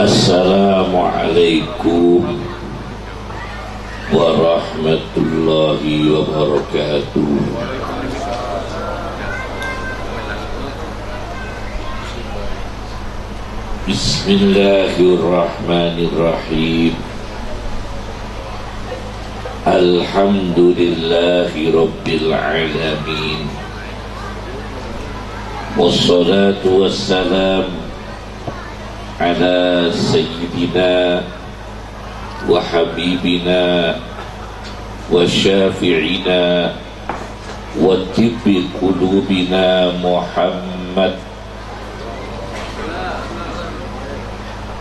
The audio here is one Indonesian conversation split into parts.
Assalamualaikum warahmatullahi wabarakatuh. Bismillahirrahmanirrahim. Alhamdulillahi rabbil alamin. Wassalatu wassalam ala sayyidina wa habibina wa syafi'ina wa tibbi qulubina Muhammad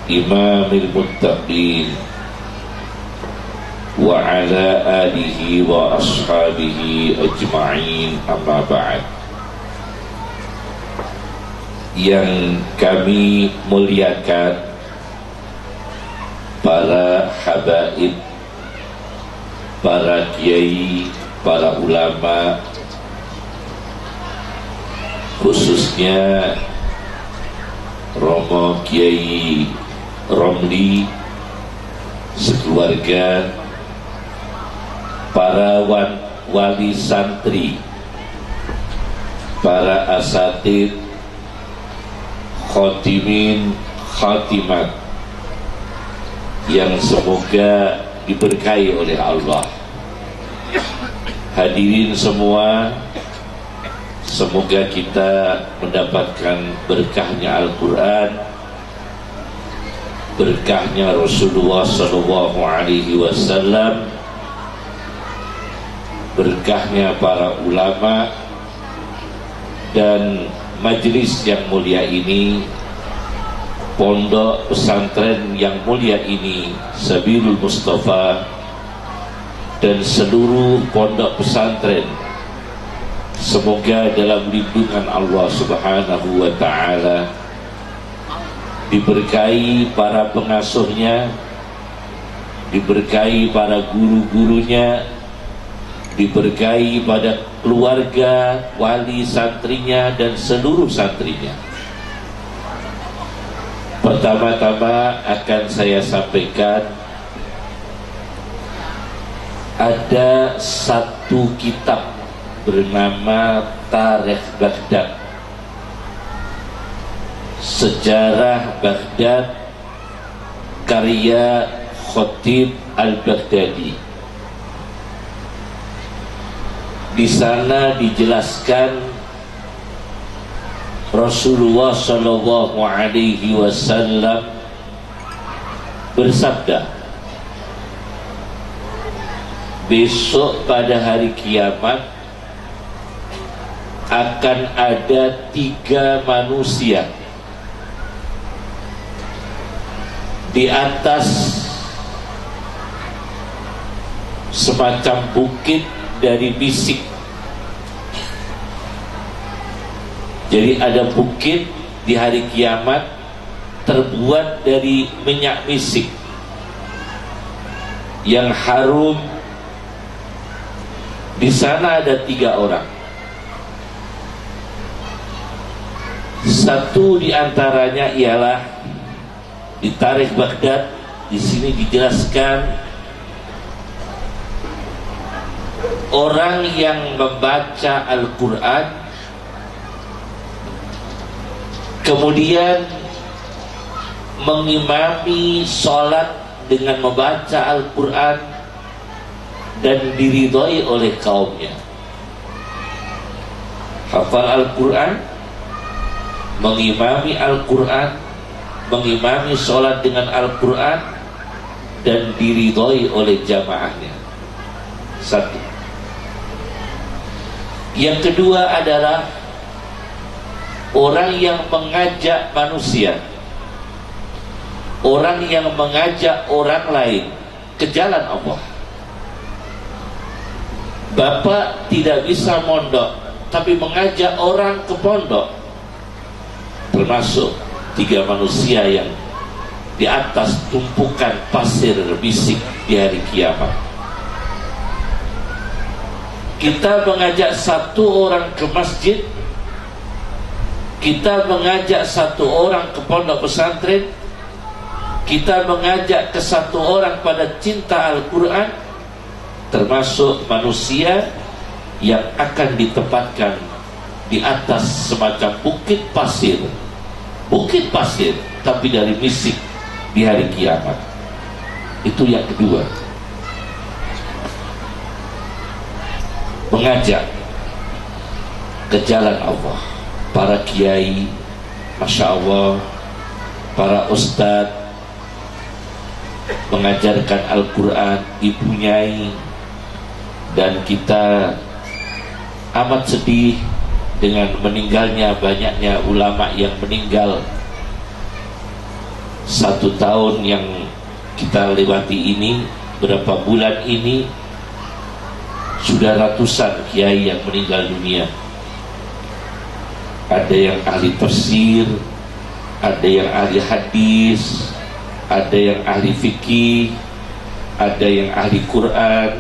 imamil muttaqin wa ala alihi wa ashabihi ajma'in, amma ba'd. Yang kami muliakan para habaib, para kiai, para ulama, khususnya Romo Kiai Romli sekeluarga, para wali santri, para asatid, khotimin, khatimat yang semoga diberkahi oleh Allah. Hadirin semua, semoga kita mendapatkan berkahnya Al-Quran, berkahnya Rasulullah SAW, berkahnya para ulama, dan majelis yang mulia ini, pondok pesantren yang mulia ini, Sabilul Mustafa, dan seluruh pondok pesantren. Semoga dalam lindungan Allah Subhanahu wa ta'ala, diberkahi para pengasuhnya, diberkahi para guru-gurunya, diberkahi pada keluarga, wali santrinya, dan seluruh santrinya. Pertama-tama akan saya sampaikan, ada satu kitab bernama Tarikh Baghdad, Sejarah Baghdad, karya Khatib Al-Baghdadi. Di sana dijelaskan Rasulullah Shallallahu Alaihi Wasallam bersabda, besok pada hari kiamat akan ada 3 manusia di atas semacam bukit dari bisik. Jadi ada bukit di hari kiamat terbuat dari minyak misik yang harum. Di sana ada 3 orang. Satu di antaranya ialah di Tarikh Baghdad. Di sini dijelaskan orang yang membaca Al-Quran, kemudian mengimami sholat dengan membaca Al-Quran dan diridhoi oleh kaumnya. Hafal Al-Quran, mengimami Al-Quran, mengimami sholat dengan Al-Quran, dan diridhoi oleh jamaahnya. Satu. Yang kedua adalah orang yang mengajak manusia, orang yang mengajak orang lain ke jalan Allah. Bapak tidak bisa mondok, tapi mengajak orang ke pondok. Termasuk 3 manusia yang di atas tumpukan pasir bisik di hari kiamat. Kita mengajak 1 orang ke masjid, kita mengajak 1 orang ke pondok pesantren, kita mengajak ke satu orang pada cinta Al-Quran, termasuk manusia yang akan ditempatkan di atas semacam bukit pasir, tapi dari misik di hari kiamat. Itu yang kedua. Mengajak ke jalan Allah. Para kiai, Masya Allah, para ustadz mengajarkan Al-Quran, ibu nyai, dan kita amat sedih dengan meninggalnya banyaknya ulama yang meninggal. 1 tahun yang kita lewati ini, berapa bulan ini, sudah ratusan kiai yang meninggal dunia. Ada yang ahli tafsir, ada yang ahli hadis, ada yang ahli fikih, ada yang ahli Quran,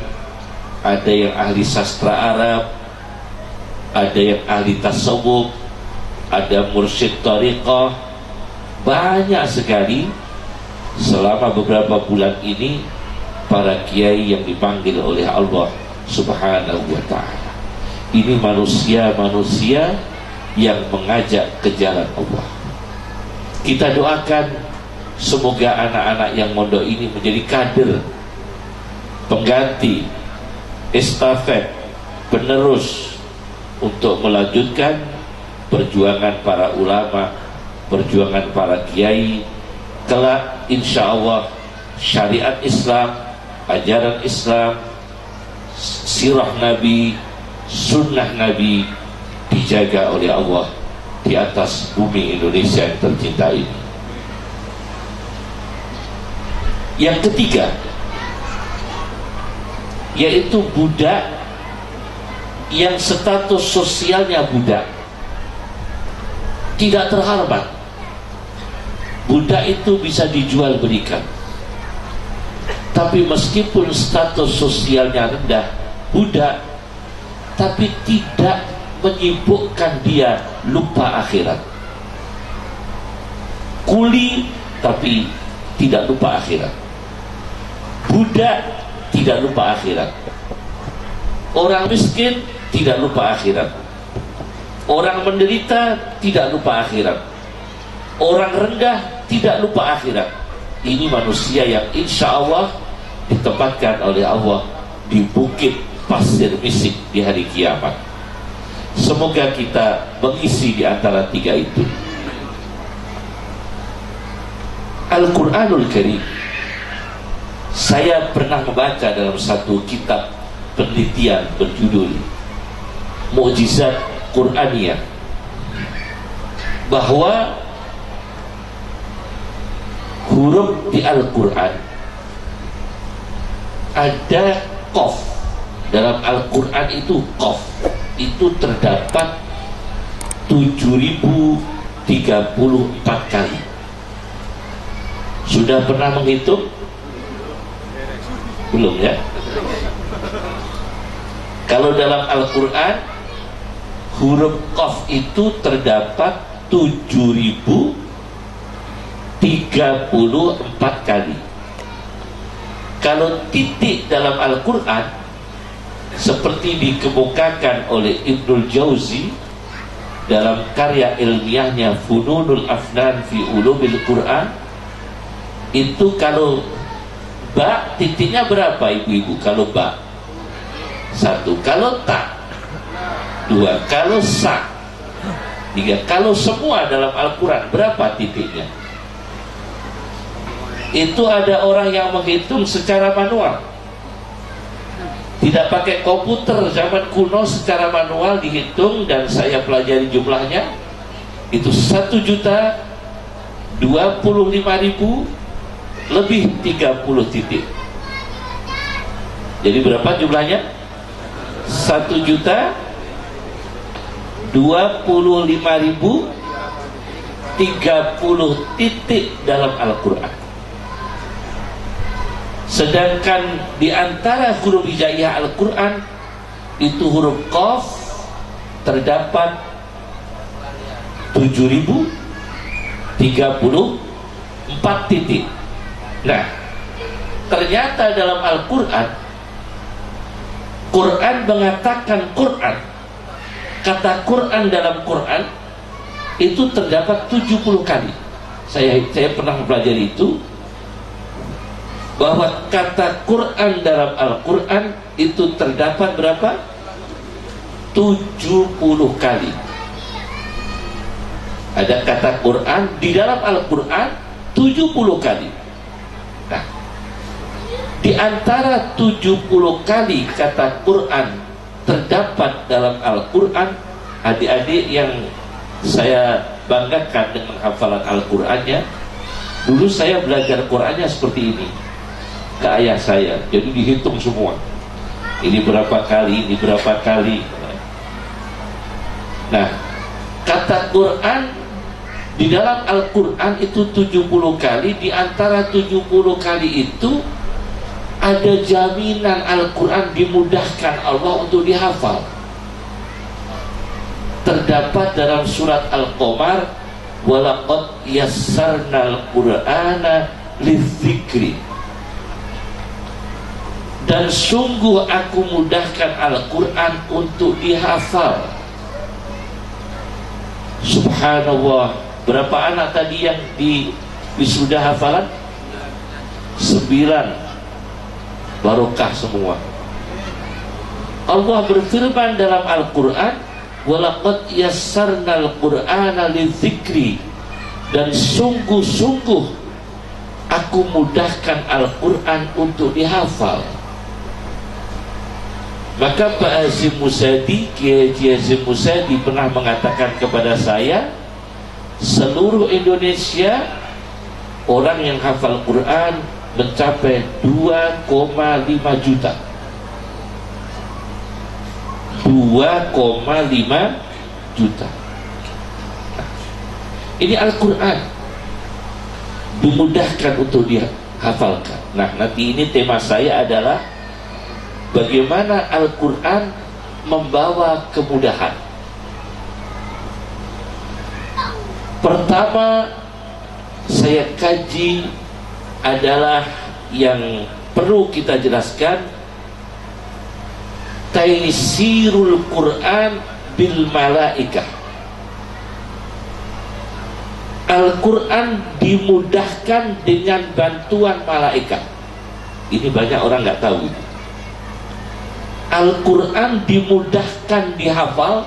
ada yang ahli sastra Arab, ada yang ahli tasawuf, ada mursyid tariqah. Banyak sekali selama beberapa bulan ini para kiai yang dipanggil oleh Allah Subhanahu wa ta'ala. Ini manusia-manusia yang mengajak ke jalan Allah. Kita doakan semoga anak-anak yang mondok ini menjadi kader, pengganti, estafet, penerus untuk melanjutkan perjuangan para ulama, perjuangan para kiai. Kelak insya Allah syariat Islam, ajaran Islam, sirah Nabi, sunnah Nabi dijaga oleh Allah di atas bumi Indonesia yang tercinta ini. Yang ketiga, yaitu budak yang status sosialnya budak, tidak terhormat. Budak itu bisa dijual belikan, tapi meskipun status sosialnya rendah, budak, tapi tidak menyibukkan dia lupa akhirat. Kuli tapi tidak lupa akhirat. Budak tidak lupa akhirat. Orang miskin tidak lupa akhirat. Orang menderita tidak lupa akhirat. Orang rendah tidak lupa akhirat. Ini manusia yang insya Allah ditempatkan oleh Allah di bukit pasir misik di hari kiamat. Semoga kita mengisi di antara 3 itu. Al-Quranul Karim, saya pernah membaca dalam satu kitab penelitian berjudul Mukjizat Quraniyah, bahwa huruf di Al-Quran ada qaf. Dalam Al-Quran itu qaf itu terdapat 7.034 kali. Sudah pernah menghitung? Belum ya? Kalau dalam Al-Quran huruf qaf itu terdapat 7.034 kali. Kalau titik dalam Al-Quran, seperti dikemukakan oleh Ibnul Jauzi dalam karya ilmiahnya Fununul Afnan fi Ulumil Quran, itu kalau ba titiknya berapa ibu-ibu? Kalau ba 1, kalau ta 2, kalau sa 3. Kalau semua dalam Al-Quran berapa titiknya? Itu ada orang yang menghitung secara manual, tidak pakai komputer. Zaman kuno secara manual dihitung, dan saya pelajari jumlahnya itu 1.025.000 lebih 30 titik. Jadi berapa jumlahnya? 1.025.030 titik dalam Al-Quran. Sedangkan di antara huruf hijaiyah Al-Quran itu huruf qaf terdapat 7.034 titik. Nah, ternyata dalam Al-Quran, Quran mengatakan Quran. Kata Quran dalam Quran itu terdapat 70 kali. Saya pernah mempelajari itu, bahwa kata Quran dalam Al-Quran itu terdapat berapa? 70 kali. Ada kata Quran di dalam Al-Quran 70 kali. Nah, di antara 70 kali kata Quran terdapat dalam Al-Quran, adik-adik yang saya banggakan dengan hafalan Al-Qurannya, dulu saya belajar Qurannya seperti ini ke ayah saya, jadi dihitung semua, ini berapa kali, ini berapa kali. Nah, kata Quran di dalam Al-Quran itu 70 kali. Di antara 70 kali itu ada jaminan Al-Quran dimudahkan Allah untuk dihafal. Terdapat dalam surat Al-Qamar, walaqad yassarnal Qur'ana lidzikri, dan sungguh aku mudahkan Al-Quran untuk dihafal. Subhanallah, berapa anak tadi yang di wisuda hafalan? 9. Barokah semua. Allah berfirman dalam Al-Quran, walaqad yassarnal Qur'ana lidzikri, dan sungguh-sungguh aku mudahkan Al-Quran untuk dihafal. Maka Pak Hasyim Musadi, Kiai Haji Hasyim Musadi pernah mengatakan kepada saya, seluruh Indonesia orang yang hafal Quran mencapai 2,5 juta. 2,5 juta. Nah, ini Al-Quran dimudahkan untuk dihafalkan. Nah, nanti ini tema saya adalah bagaimana Al-Quran membawa kemudahan. Pertama saya kaji adalah yang perlu kita jelaskan, taysirul Quran bil malaikah. Al-Quran dimudahkan dengan bantuan malaikat. Ini banyak orang nggak tahu. Al-Quran dimudahkan dihafal,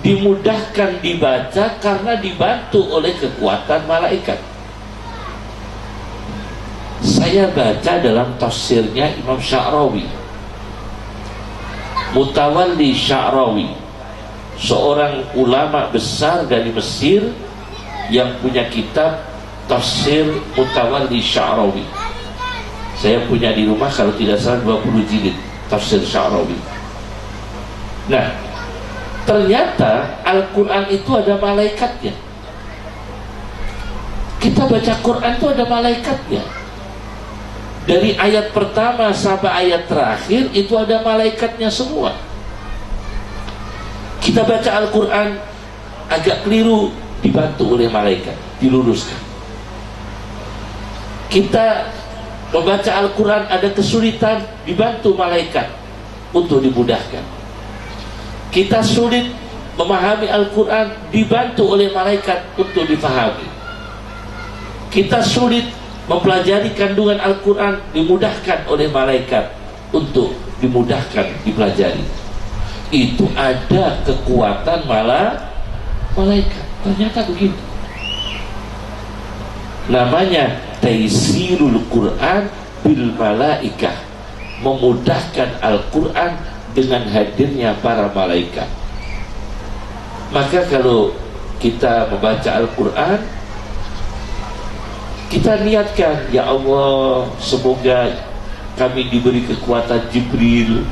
dimudahkan dibaca karena dibantu oleh kekuatan malaikat. Saya baca dalam tafsirnya Imam Sya'rawi, Mutawalli Sya'rawi, seorang ulama besar dari Mesir yang punya kitab tafsir Mutawalli Sya'rawi. Saya punya di rumah kalau tidak salah 20 jilid tafsir Sya'rawi. Nah, ternyata Al-Quran itu ada malaikatnya. Kita baca Quran itu ada malaikatnya. Dari ayat pertama sampai ayat terakhir itu ada malaikatnya semua. Kita baca Al-Quran agak keliru, dibantu oleh malaikat, diluruskan. Kita membaca Al-Quran ada kesulitan, dibantu malaikat untuk dimudahkan. Kita sulit memahami Al-Quran, dibantu oleh malaikat untuk difahami. Kita sulit mempelajari kandungan Al-Quran, dimudahkan oleh malaikat untuk dimudahkan dipelajari. Itu ada kekuatan malaikat. Ternyata begitu. Namanya taysirul Quran bil malaikah, memudahkan Al-Quran dengan hadirnya para malaikat. Maka kalau kita membaca Al-Quran, kita niatkan, ya Allah, semoga kami diberi kekuatan Jibril,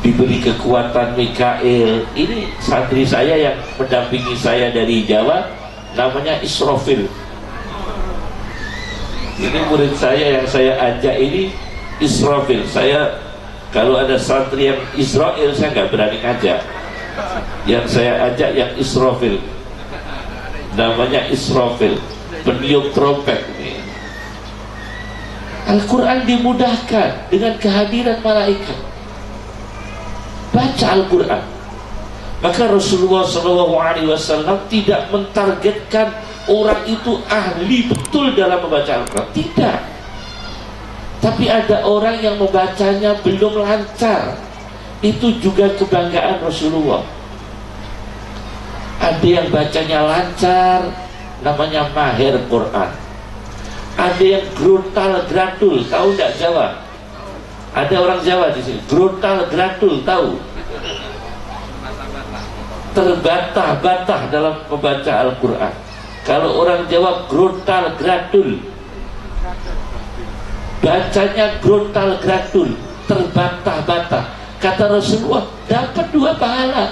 diberi kekuatan Mikail. Ini santri saya yang mendampingi saya dari Jawa, namanya Israfil. Ini murid saya yang saya ajak ini Israfil. Saya kalau ada santri yang Israel, saya nggak berani ngajak. Yang saya ajak yang Israfil, namanya Israfil, peniup trompet. Al-Quran dimudahkan dengan kehadiran malaikat. Baca Al-Quran. Maka Rasulullah SAW tidak mentargetkan orang itu ahli betul dalam membaca Al-Quran. Tidak. Tapi ada orang yang membacanya belum lancar. Itu juga kebanggaan Rasulullah. Ada yang bacanya lancar, namanya mahir Quran. Ada yang gruntal gradul, tahu enggak Jawa? Ada orang Jawa di sini. Gruntal gradul, tahu? Terbatah-batah dalam membaca Al-Quran. Kalau orang Jawa gruntal gradul, bacanya gruntal gradul, terbatah-batah. Kata Rasulullah, dapat 2 pahala.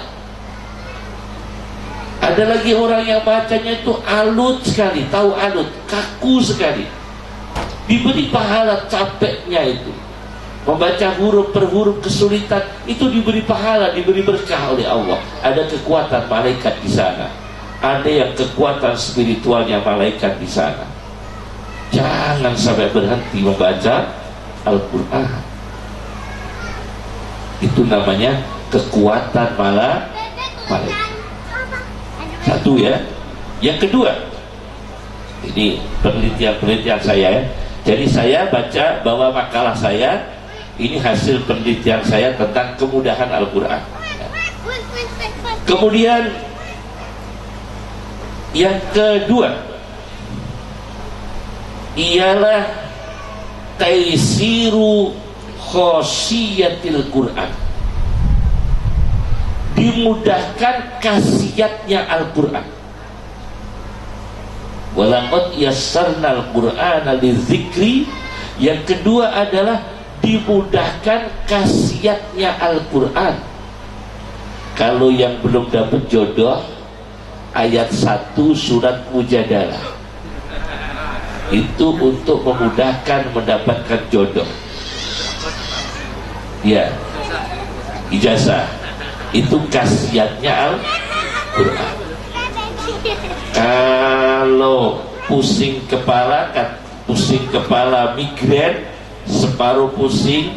Ada lagi orang yang bacanya itu alut sekali, tahu alut, kaku sekali. Diberi pahala capeknya itu. Membaca huruf per huruf kesulitan, itu diberi pahala, diberi berkah oleh Allah. Ada kekuatan malaikat di sana. Ada yang kekuatan spiritualnya malaikat di sana. Jangan sampai berhenti membaca Al-Quran. Itu namanya kekuatan malaikat. Satu ya. Yang kedua, ini penelitian saya ya. Jadi saya baca bahwa makalah saya ini hasil penelitian saya tentang kemudahan Al-Quran. Kemudian yang kedua ialah taisiru khosiyatil Quran. Dimudahkan khasiatnya Al-Quran. Walaqad yassarnal Qur'ana lidzikri. Yang kedua adalah dimudahkan khasiatnya Al-Quran. Kalau yang belum dapat jodoh, ayat 1 surat Mujadalah itu untuk memudahkan mendapatkan jodoh. Ya, ijazah. Itu khasiatnya Al-Quran. Kalau pusing kepala migren, separuh pusing,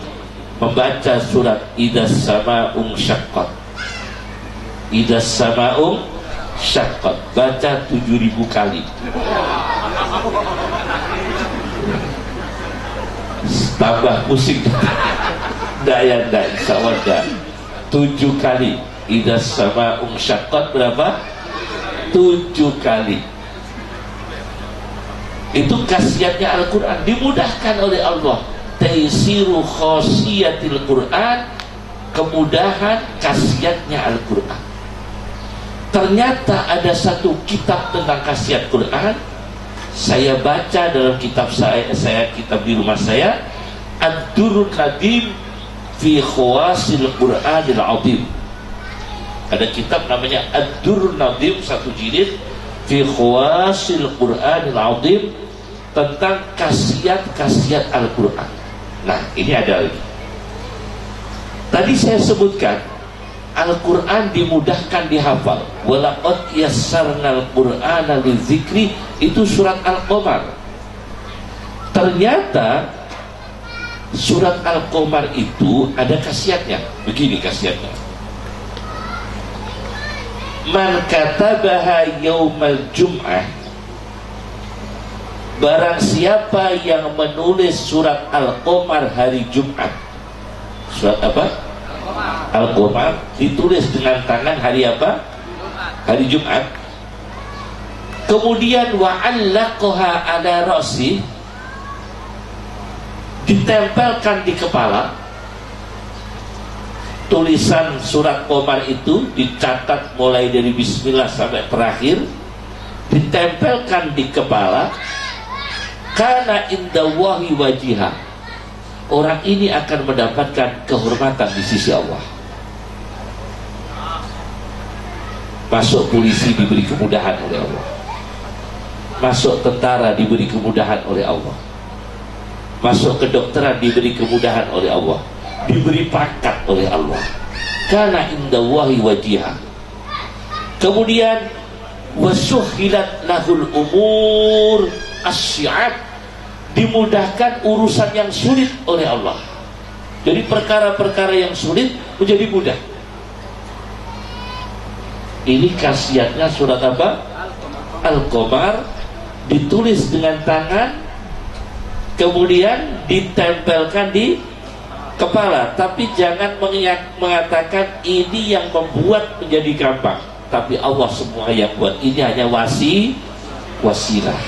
membaca surat Idas Sama'ung Syaqqat. Idas Sama'ung Syaqqat, baca 7.000 kali. Tambah pusing daya insya Allah 7 kali. Idas Sama'ung Syaqqat berapa? 7 kali. Itu khasiatnya Al-Quran, dimudahkan oleh Allah. Taisiru khosiyatil Quran, kemudahan khasiatnya Al-Quran. Ternyata ada satu kitab tentang khasiat Quran. Saya baca dalam kitab saya kitab di rumah saya, Ad-Durrun Nadim fi Khawasil Quranil Azim. Ada kitab namanya Ad-Durrun Nadim, 1 jilid, fi Khawasil Quranil Azim, tentang khasiat-khasiat Al-Quran. Nah, ini ada lagi. Tadi saya sebutkan Al-Quran dimudahkan dihafal. Walaqad yassarnal Qur'ana lidzikri, itu surat Al-Qamar. Ternyata surat Al-Qamar itu ada khasiatnya. Begini khasiatnya. Man katabaha yaumal jum'ah, barang siapa yang menulis surat Al-Qamar hari Jumat. Surat apa? Al-Qamar ditulis dengan tangan hari apa? Hari Jumat. Kemudian wa'allaqaha ala ra'si, ditempelkan di kepala. Tulisan surat Qamar itu dicatat mulai dari bismillah sampai terakhir, ditempelkan di kepala. Kana indallahi wajiha, orang ini akan mendapatkan kehormatan di sisi Allah. Masuk polisi diberi kemudahan oleh Allah. Masuk tentara diberi kemudahan oleh Allah. Masuk kedokteran diberi kemudahan oleh Allah. Diberi pangkat oleh Allah. Kana indallahi wajiha. Kemudian wasuhilat lahul umur asyiat, dimudahkan urusan yang sulit oleh Allah. Jadi perkara-perkara yang sulit menjadi mudah. Ini khasiatnya surat apa? Al-Qamar, ditulis dengan tangan, kemudian ditempelkan di kepala. Tapi jangan mengatakan ini yang membuat menjadi gampang. Tapi Allah semua yang buat. Ini hanya wasilah.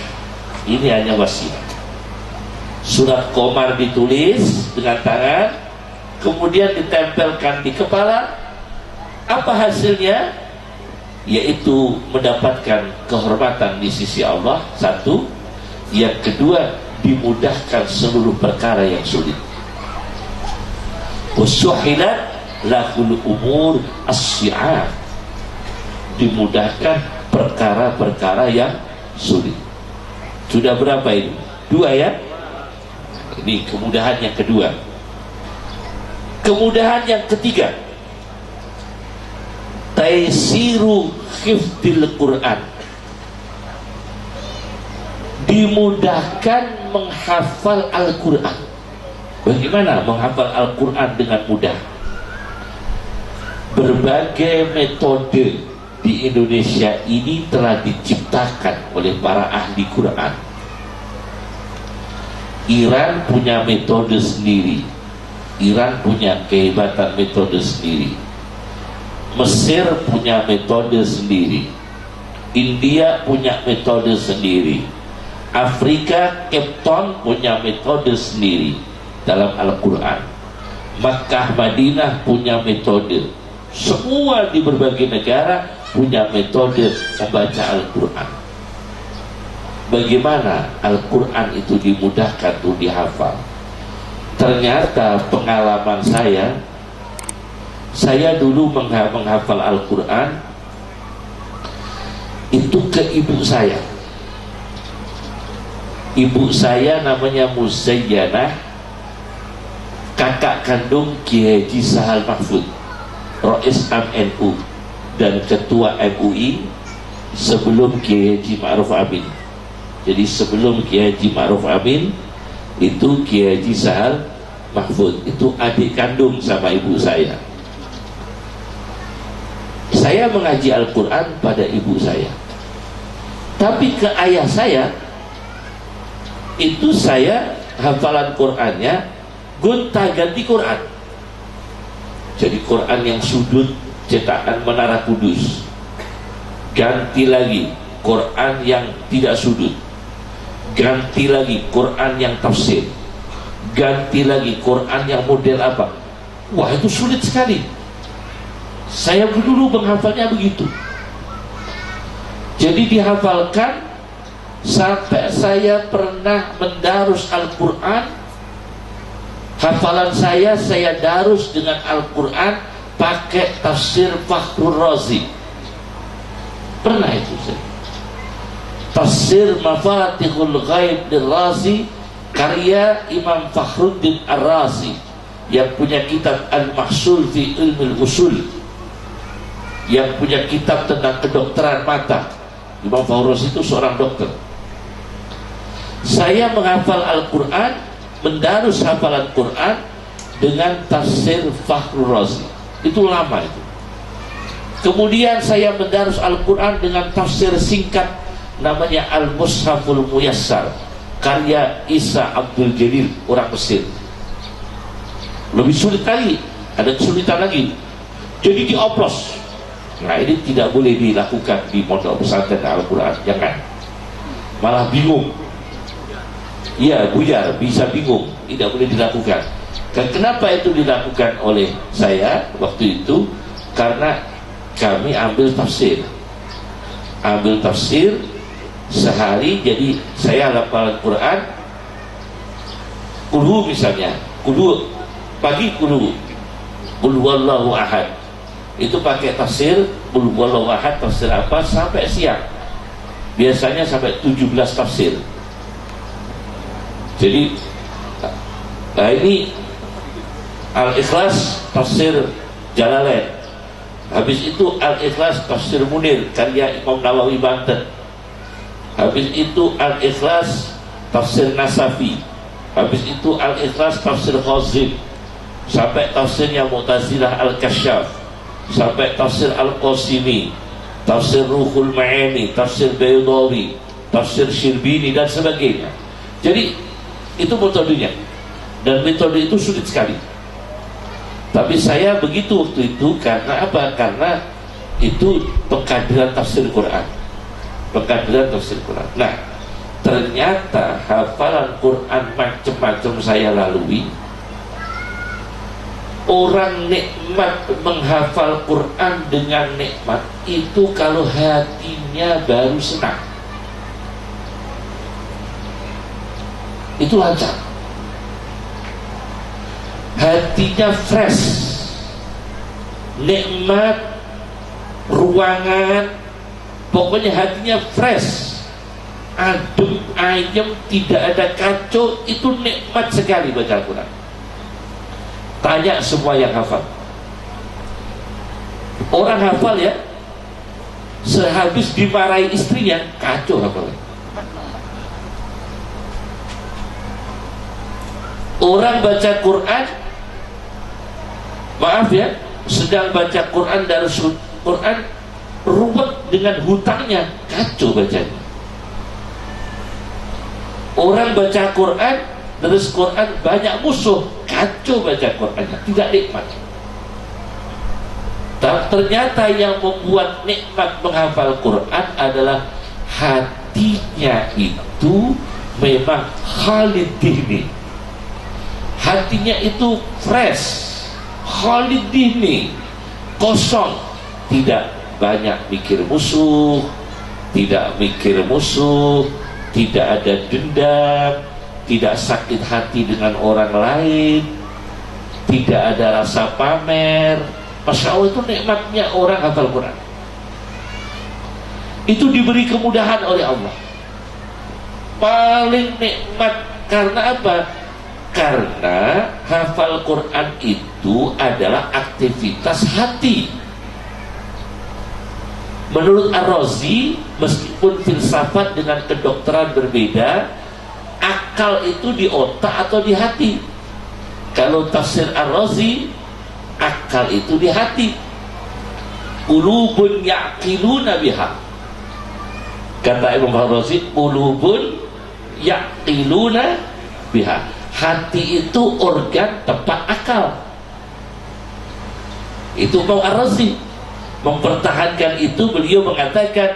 Ini hanya wasilah. Surat Qamar ditulis dengan tangan, kemudian ditempelkan di kepala. Apa hasilnya? Yaitu mendapatkan kehormatan di sisi Allah, satu. Yang kedua, dimudahkan seluruh perkara yang sulit. Usuhilat lahul umur as-si'ab, dimudahkan perkara-perkara yang sulit. Sudah berapa ini? Dua ya? Ini kemudahan yang kedua. Kemudahan yang ketiga, taisiru hifdzil Quran, dimudahkan menghafal Al-Quran. Bagaimana menghafal Al-Quran dengan mudah? Berbagai metode di Indonesia ini telah diciptakan oleh para ahli Quran. Iran punya metode sendiri. Iran punya kehebatan metode sendiri. Mesir punya metode sendiri. India punya metode sendiri. Afrika, Cape Town punya metode sendiri dalam Al-Quran. Makkah, Madinah punya metode. Semua di berbagai negara punya metode membaca Al-Quran. Bagaimana Al-Quran itu dimudahkan untuk dihafal? Ternyata pengalaman saya dulu menghafal Al-Quran itu ke ibu saya. Ibu saya namanya Muzayyanah, kakak kandung Kiai Haji Sahal Mahfud, Rais Am NU dan ketua MUI sebelum Kiai Haji Ma'ruf Amin. Jadi sebelum Kiai Haji Ma'ruf Amin itu Kiai Haji Sahal Mahfud, itu adik kandung sama ibu saya. Saya mengaji Al-Quran pada ibu saya. Tapi ke ayah saya, itu saya hafalan Qurannya gonta-ganti Quran. Jadi Quran yang sudut cetakan Menara Kudus, ganti lagi Quran yang tidak sudut, ganti lagi Quran yang tafsir, ganti lagi Quran yang model apa. Wah, itu sulit sekali. Saya dulu menghafalnya begitu. Jadi dihafalkan sampai saya pernah mendarus Al-Quran. Hafalan saya darus dengan Al-Quran pakai tafsir Fakhrur Razi. Pernah itu saya. Tafsir Mafatihul Ghaib Ar-Razi karya Imam Fakhruddin Ar-Razi yang punya kitab Al-Mahsul fi Ilmil Usul, yang punya kitab tentang kedokteran mata. Imam Fakhruddin itu seorang dokter. Saya menghafal Al-Quran, mendarus hafalan Quran dengan tafsir Fakhrur Razi. Itu lama itu. Kemudian saya mendarus Al-Quran dengan tafsir singkat namanya Al-Mushaful Muyassar karya Isa Abdul Jalil, orang Mesir. Lebih sulit lagi, ada kesulitan lagi. Jadi dioplos. Nah, ini tidak boleh dilakukan di pondok pesantren Al-Quran, jangan. Malah bingung. Iya, buyar, bisa bingung, tidak boleh dilakukan. Dan kenapa itu dilakukan oleh saya waktu itu? Karena kami ambil tafsir sehari. Jadi saya hafal Quran, kulhu misalnya, kulhu pagi, kulhu wallahu ahad, itu pakai tafsir kulhu wallahu ahad, tafsir apa, sampai siang. Biasanya sampai 17 tafsir. Jadi ini Al-Ikhlas tafsir Jalalain. Habis itu Al-Ikhlas tafsir Munir karya Imam Nawawi Banten. Habis itu Al-Ikhlas tafsir Nasafi, habis itu Al-Ikhlas tafsir Khazin, sampai tafsirnya Mu'tazilah Al-Kasyaf, sampai tafsir Al-Qasimi, tafsir Ruhul Ma'ani, tafsir Baydawi, tafsir Syirbini dan sebagainya. Jadi itu metodenya, dan metode itu sulit sekali. Tapi saya begitu waktu itu karena apa? Karena itu pengkaderan tafsir Quran, pengkaderan tafsir Quran. Nah, ternyata hafalan Quran macam-macam saya lalui. Orang nikmat menghafal Quran dengan nikmat itu kalau hatinya baru senang, itu lancar, hatinya fresh, nikmat, ruangan, pokoknya hatinya fresh, adem, ayem, tidak ada kacau, itu nikmat sekali baca Al-Quran. Tanya semua yang hafal. Orang hafal ya, sehabis dimarahi istrinya, kacau hafalnya. Orang baca Quran, maaf ya, sedang baca Quran dari Quran, ruwet dengan hutangnya, kacau bacanya. Orang baca Quran, terus Quran banyak musuh, kacau baca Qurannya, tidak nikmat. Ternyata yang membuat nikmat menghafal Quran adalah hatinya itu memang khalidini, hatinya itu fresh, khalidini, kosong, tidak banyak mikir musuh, tidak mikir musuh, tidak ada dendam, tidak sakit hati dengan orang lain, tidak ada rasa pamer. Masya Allah, itu nikmatnya orang hafal Quran. Itu diberi kemudahan oleh Allah. Paling nikmat karena apa? Karena hafal Quran itu adalah aktivitas hati. Menurut Ar-Razi, meskipun filsafat dengan kedokteran berbeda, akal itu di otak atau di hati. Kalau tafsir Ar-Razi, akal itu di hati. Qulubun ya'qiluna biha. Kata Imam Ar-Razi, qulubun ya'qiluna biha. Hati itu organ tempat akal. Itu Imam Ar-Razi mempertahankan itu. Beliau mengatakan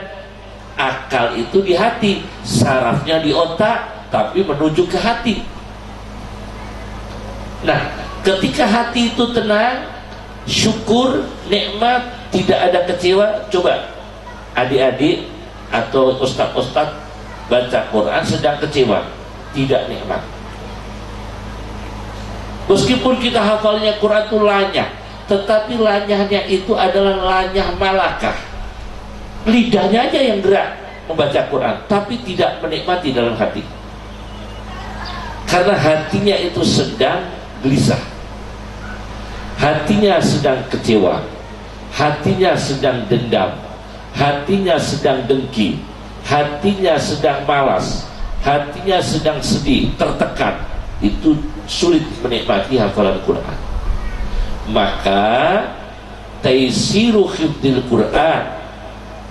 akal itu di hati, sarafnya di otak, tapi menuju ke hati. Nah, ketika hati itu tenang, syukur, nikmat, tidak ada kecewa. Coba adik-adik atau ustaz-ustaz baca Quran sedang kecewa, tidak nikmat. Meskipun kita hafalnya Quran itu lanyah, tetapi lanyahnya itu adalah lanyah malakah. Lidahnya aja yang gerak membaca Quran, tapi tidak menikmati dalam hati. Karena hatinya itu sedang gelisah, hatinya sedang kecewa, hatinya sedang dendam, hatinya sedang dengki, hatinya sedang malas, hatinya sedang sedih, tertekan. Itu sulit menikmati hafalan Quran. Maka taisiru hifdzil Quran,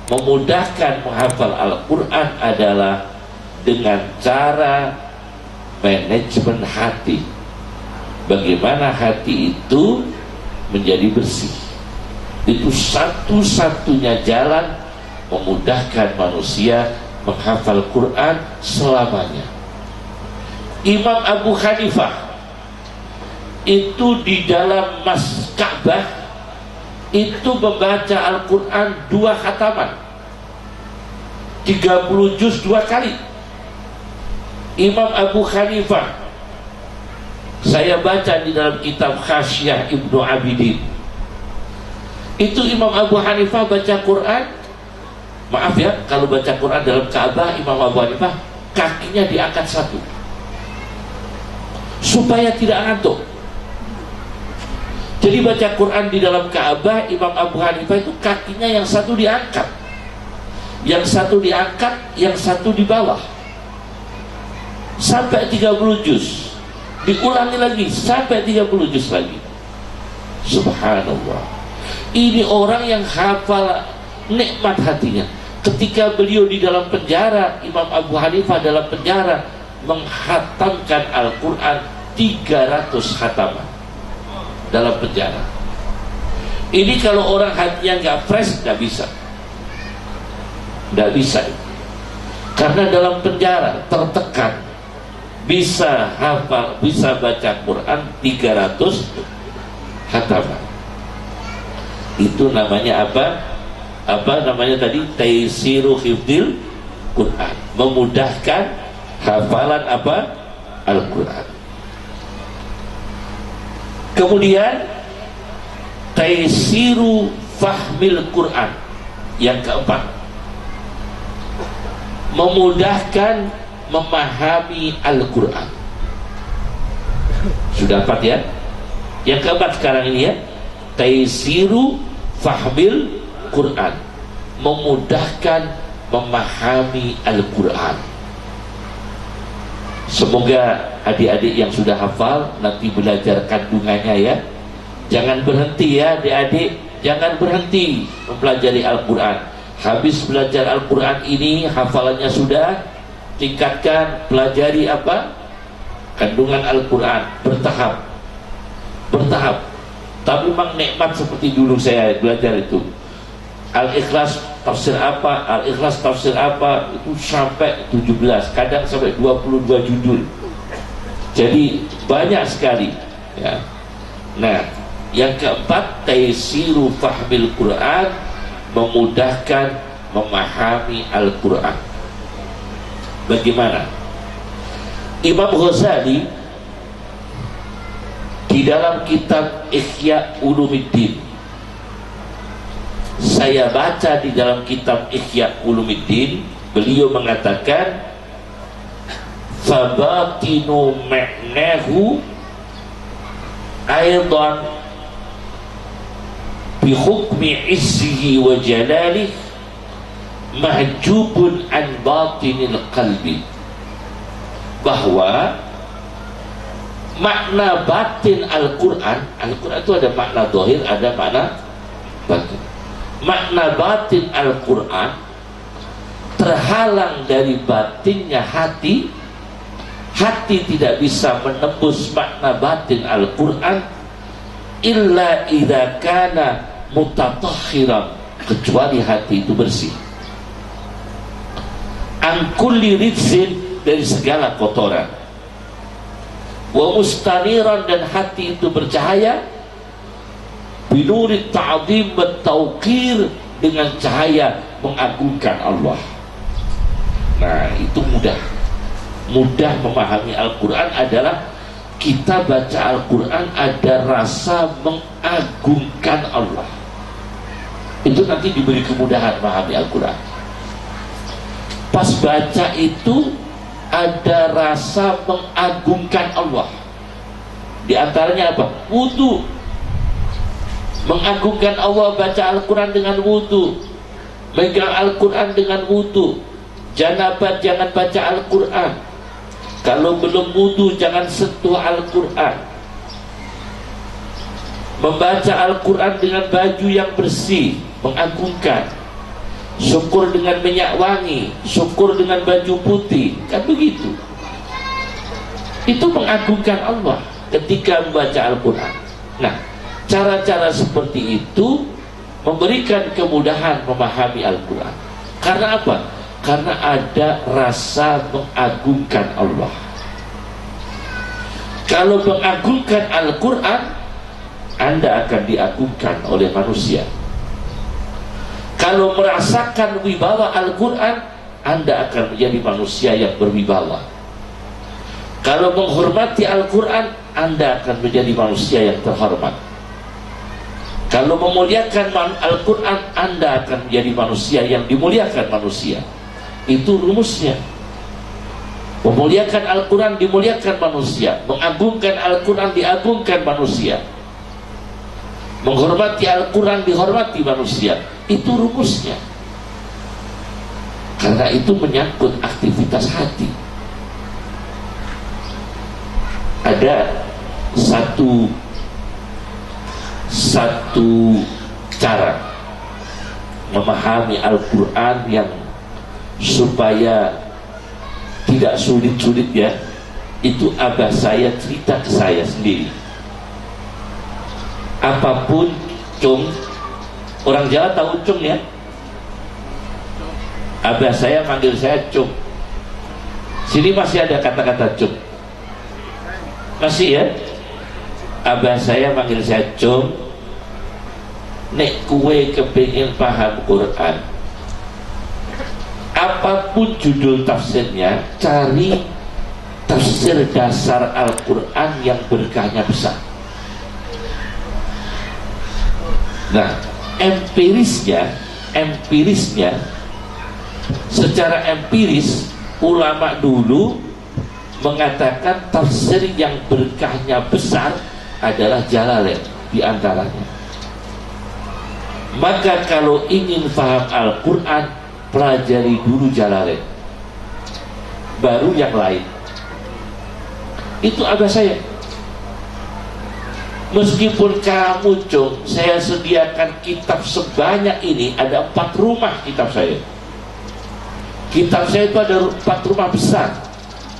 memudahkan menghafal Al-Quran adalah dengan cara manajemen hati. Bagaimana hati itu menjadi bersih. Itu satu-satunya jalan memudahkan manusia menghafal Quran selamanya. Imam Abu Hanifah itu di dalam Ka'bah itu membaca Al-Quran 2 khataman, 30 juz 2 kali. Imam Abu Hanifah, saya baca di dalam kitab Khasyah Ibnu Abidin, itu Imam Abu Hanifah baca Quran, maaf ya, kalau baca Quran dalam Ka'bah, Imam Abu Hanifah kakinya diangkat satu supaya tidak ngantuk. Jadi baca Quran di dalam Ka'bah, Imam Abu Hanifah itu kakinya yang satu diangkat, yang satu diangkat, yang satu di bawah. sampai 30 juz, diulangi lagi sampai 30 juz lagi. Subhanallah. Ini orang yang hafal, nikmat hatinya. Ketika beliau di dalam penjara, Imam Abu Hanifah dalam penjara menghatamkan Al-Quran 300 khataman dalam penjara. Ini kalau orang hatinya nggak fresh, nggak bisa, nggak bisa. Karena dalam penjara tertekan, bisa hafal, bisa baca Quran 300 khataman. Itu namanya apa? Apa namanya tadi? Taisiru hifdzil Quran, memudahkan hafalan apa? Al-Quran. Kemudian taisiru fahmil Quran, yang keempat, memudahkan memahami Al-Quran. Sudah empat ya. Yang keempat sekarang ini ya, taisiru fahmil Quran, memudahkan memahami Al-Quran. Semoga adik-adik yang sudah hafal nanti belajar kandungannya ya. Jangan berhenti ya adik-adik, jangan berhenti mempelajari Al-Quran. Habis belajar Al-Quran ini, hafalannya sudah, tingkatkan, pelajari apa? Kandungan Al-Quran, bertahap. Tapi memang nikmat seperti dulu saya belajar itu. Al-Ikhlas tafsir apa, Al-Ikhlas tafsir apa, itu sampai 17, kadang sampai 22 judul. Jadi banyak sekali ya. Nah, yang keempat, taisiru fahmil Quran, memudahkan memahami Al-Quran. Bagaimana? Imam Ghazali di dalam kitab Ihya Ulumuddin, saya baca di dalam kitab Ihya Ulumuddin, beliau mengatakan fabatinu ma'nahu aidan bihukmi izzihi wa jalalih mahjubun an batinil qalbi, bahwa makna batin Al-Quran, Al-Quran itu ada makna zahir, ada makna batin. Makna batin Al-Quran terhalang dari batinnya hati. Hati tidak bisa menembus makna batin Al-Quran illa idza kana mutatahhiran, kecuali hati itu bersih an kulli rijzin, dari segala kotoran, wa mustaniran, dan hati itu bercahaya binurit ta'zim wa tauqir, dengan cahaya mengagungkan Allah. Nah, itu mudah memahami Al-Quran adalah kita baca Al-Quran ada rasa mengagungkan Allah. Itu nanti diberi kemudahan memahami Al-Quran. Pas baca itu ada rasa mengagungkan Allah. Di antaranya apa? Wudu. Mengagungkan Allah, baca Al-Quran dengan wudu, megang Al-Quran dengan wudu. Janabat jangan baca Al-Quran. Kalau belum wudu jangan sentuh Al-Quran. Membaca Al-Quran dengan baju yang bersih, mengagungkan. Syukur dengan minyak wangi, syukur dengan baju putih, kan begitu. Itu mengagungkan Allah ketika membaca Al-Quran. Nah, cara-cara seperti itu memberikan kemudahan memahami Al-Quran. Karena apa? Karena ada rasa mengagungkan Allah. Kalau mengagungkan Al-Quran, Anda akan diagungkan oleh manusia. Kalau merasakan wibawa Al-Quran, Anda akan menjadi manusia yang berwibawa. Kalau menghormati Al-Quran, Anda akan menjadi manusia yang terhormat. Kalau memuliakan Al-Quran, Anda akan menjadi manusia yang dimuliakan manusia. Itu rumusnya. Memuliakan Al-Quran, dimuliakan manusia. Mengagungkan Al-Quran, diagungkan manusia. Menghormati Al-Quran, dihormati manusia. Itu rumusnya. Karena itu menyangkut aktivitas hati. ada satu cara memahami Al-Quran yang supaya tidak sulit-sulit ya. Itu abah saya cerita ke saya sendiri. Apapun cung, orang Jawa tahu cung ya. Abah saya manggil saya cung. Sini masih ada kata-kata cung? Masih ya? Abah saya manggil saya cung. Nek kue kepingin paham Quran, apapun judul tafsirnya, cari tafsir dasar Al-Quran yang berkahnya besar. Nah, empirisnya secara empiris ulama dulu mengatakan tafsir yang berkahnya besar adalah Jalalain di antaranya. Maka kalau ingin paham Al-Quran, pelajari dulu Jalalain, baru yang lain. Itu abah saya. Meskipun kamu cung, saya sediakan kitab sebanyak ini, ada 4 rumah kitab saya. Kitab saya itu ada 4 rumah besar.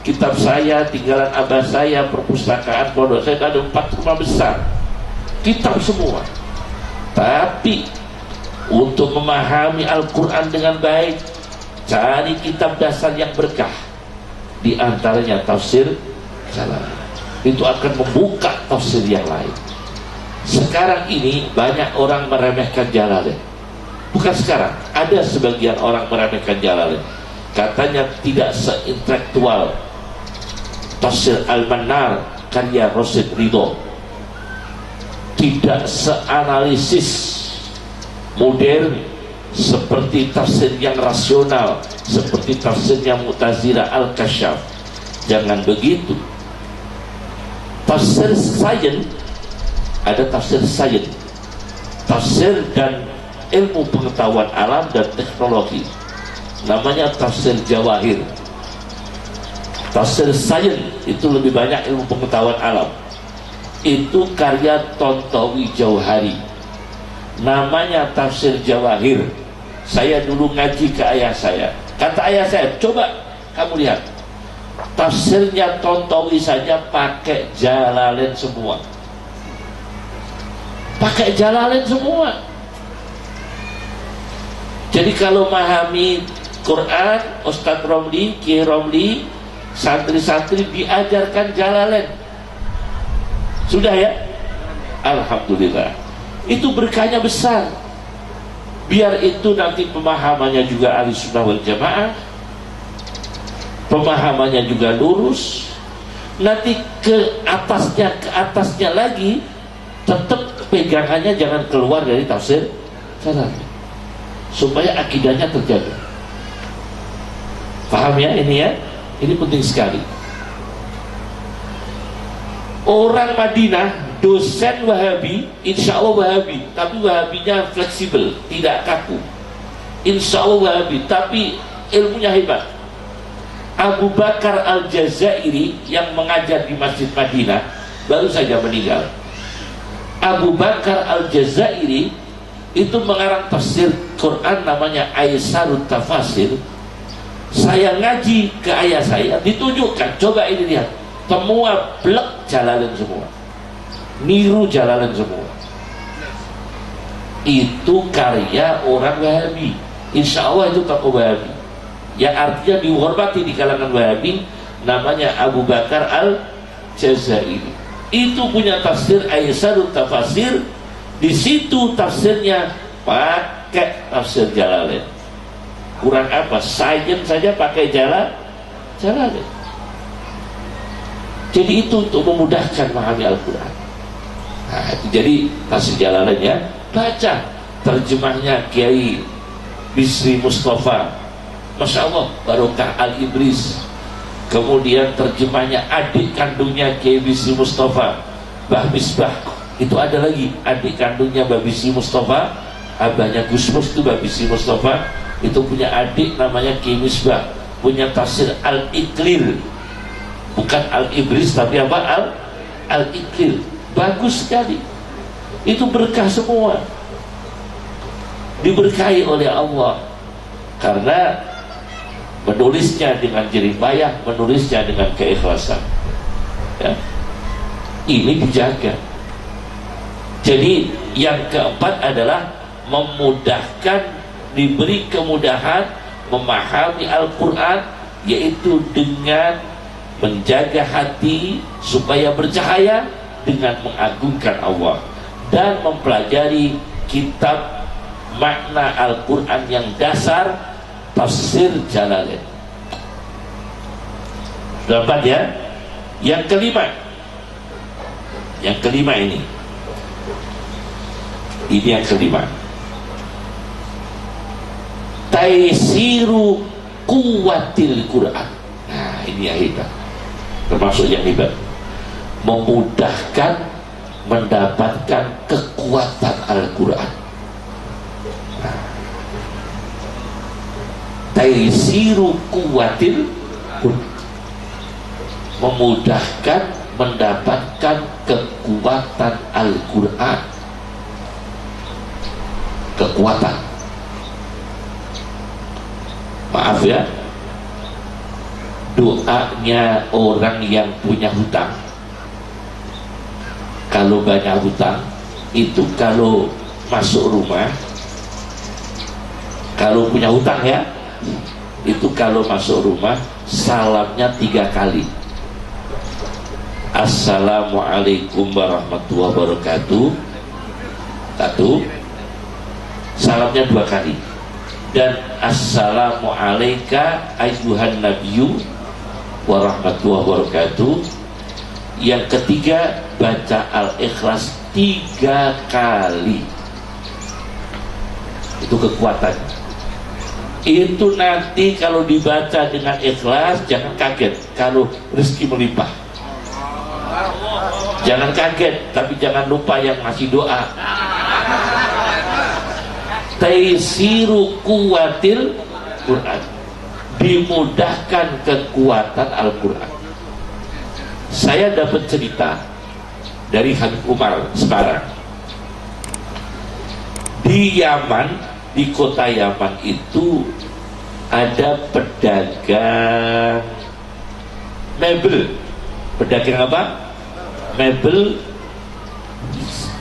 Kitab saya, tinggalan abah saya, perpustakaan pondok saya itu ada 4 rumah besar. Kitab semua. Tapi untuk memahami Al-Quran dengan baik, cari kitab dasar yang berkah. Di antaranya tafsir Jalalain. Itu akan membuka tafsir yang lain. Sekarang ini banyak orang meremehkan Jalalain. Bukan sekarang, ada sebagian orang meremehkan Jalalain. Katanya tidak seintelektual tafsir Al-Manar karya Rasyid Ridho, tidak seanalisis modern seperti tafsir yang rasional, seperti tafsirnya Mu'tazilah Al-Kasyaf. Jangan begitu. Tafsir sains, ada tafsir sains, tafsir dan ilmu pengetahuan alam dan teknologi, namanya tafsir Jawahir. Tafsir sains itu lebih banyak ilmu pengetahuan alam. Itu karya Tontowi Jauhari, namanya tafsir Jawahir. Saya dulu ngaji ke ayah saya. Kata ayah saya, coba kamu lihat, tafsirnya Tontowi saja pakai Jalalain semua. Pakai Jalalain semua. Jadi kalau memahami Quran, Ustadz Romli, Kiai Romli, santri-santri diajarkan Jalalain. Sudah ya? Alhamdulillah. Itu berkahnya besar. Biar itu nanti pemahamannya juga Ahlussunnah wal Jamaah, pemahamannya juga lurus. Nanti ke atasnya lagi, tetap pegangannya jangan keluar dari tafsir Jalalain, supaya akidahnya terjaga. Paham ya ini ya? Ini penting sekali. Orang Madinah, dosen Wahabi, insya Allah Wahabi, tapi Wahabinya fleksibel, tidak kaku. Insya Allah Wahabi, tapi ilmunya hebat. Abu Bakar Al-Jazairi yang mengajar di Masjid Madinah baru saja meninggal. Abu Bakar Al-Jazairi itu mengarang tafsir Quran, namanya Aisarut Tafasir. Saya ngaji ke ayah saya, ditunjukkan, coba ini lihat, semua blek Jalalain semua, niru Jalalain semua. Itu karya orang Wahabi. Insya Allah itu tokoh Wahabi yang artinya dihormati di kalangan Wahabi, namanya Abu Bakar Al-Jazairi. Itu punya tafsir Aisarut Tafasir. Di situ tafsirnya pakai tafsir Jalalain. Kurang apa? Sains saja pakai Jalalain. Jadi itu untuk memudahkan memahami Al-Quran. Nah, itu jadi tafsir Jalalain ya. Baca terjemahnya Kiai Bisri Mustafa, Masya Allah, Barokah Al-Ibris. Kemudian terjemahnya adik kandungnya Kiai Bisri Mustafa, Mbah Misbah. Itu ada lagi adik kandungnya Mbah Bisri Mustafa, abahnya Gus Mus itu Mbah Bisri Mustafa. Itu punya adik namanya Kiai Misbah, punya tafsir Al-Iqlil, bukan Al-Ibris tapi apa? Al-Iqlil, bagus sekali. Itu berkah semua, diberkahi oleh Allah, karena menulisnya dengan jerih payah, menulisnya dengan keikhlasan, ya. Ini dijaga. Jadi yang keempat adalah memudahkan, diberi kemudahan memahami Al-Quran, yaitu dengan menjaga hati supaya bercahaya dengan mengagungkan Allah, dan mempelajari kitab makna Al-Quran yang dasar, tafsir Jalalain. Sudah 4 ya. Yang kelima ini yang kelima, taisiru kuwatil Quran. Nah, ini yang hebat, termasuk yang hebat, memudahkan mendapatkan kekuatan Al-Quran. Nah, taisiru kuwatil Quran, memudahkan mendapatkan kekuatan Al-Quran. Kekuatan, maaf ya, doanya orang yang punya hutang, kalau banyak hutang itu, kalau masuk rumah, kalau punya hutang ya, itu kalau masuk rumah salamnya 3 kali. Assalamualaikum warahmatullahi wabarakatuh, 1, salamnya 2 kali, dan assalamualaikum ayyuhan nabiyyu warahmatullahi wabarakatuh. Yang ketiga, baca Al-Ikhlas 3 kali. Itu kekuatan. Itu nanti kalau dibaca dengan ikhlas, jangan kaget kalau rezeki melimpah. Jangan kaget, tapi jangan lupa yang ngasih doa. Taisiru kuwatil Quran, dimudahkan kekuatan Al-Quran. Saya dapat cerita dari Habib Umar sekarang. Di Yaman, di kota Yaman itu ada pedagang mebel. Pedagang apa? Mebel.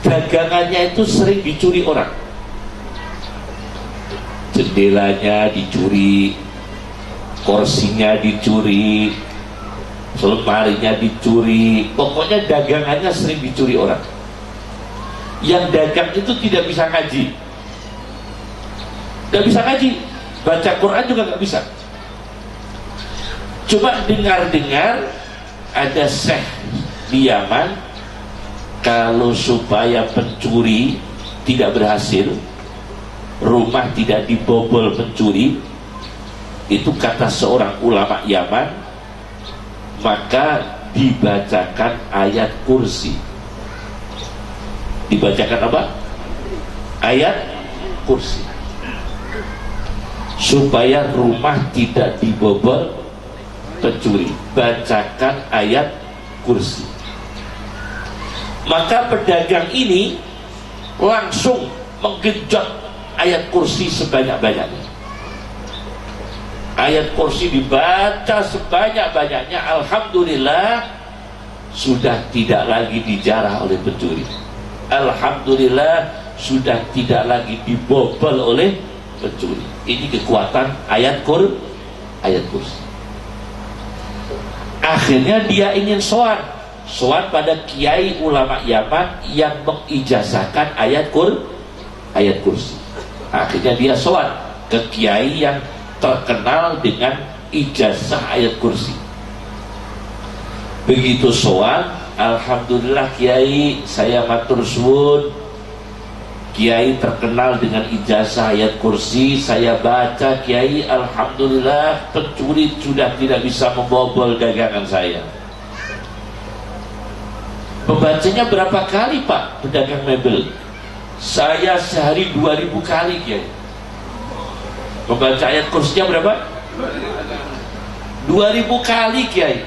Dagangannya itu sering dicuri orang. Jendelanya dicuri, kursinya dicuri, lemarinya dicuri, pokoknya dagangannya sering dicuri orang. Yang dagang itu tidak bisa ngaji, baca Quran juga nggak bisa. Coba dengar-dengar, ada syekh di Yaman, kalau supaya pencuri tidak berhasil, rumah tidak dibobol pencuri, itu kata seorang ulama Yaman, maka dibacakan ayat kursi. Dibacakan apa? Ayat kursi, supaya rumah tidak dibobol pencuri. Bacakan ayat kursi. Maka pedagang ini langsung menggenjot ayat kursi sebanyak-banyaknya. Ayat kursi dibaca sebanyak-banyaknya. Alhamdulillah, sudah tidak lagi dijarah oleh pencuri. Alhamdulillah, sudah tidak lagi dibobol oleh pencuri. Ini kekuatan ayat kursi. Akhirnya dia ingin sowan pada kiai ulama Yaman yang mengijazahkan ayat kursi. Akhirnya dia sowan ke kiai yang terkenal dengan ijazah ayat kursi. Begitu sowan, alhamdulillah kiai, saya matur suwun, kiai terkenal dengan ijazah ayat kursi, saya baca kiai, alhamdulillah pencuri sudah tidak bisa membobol dagangan saya. Membacanya berapa kali Pak pedagang mebel? Saya sehari 2000 kali kiai. Membaca ayat kursinya berapa? 2000 kali kiai.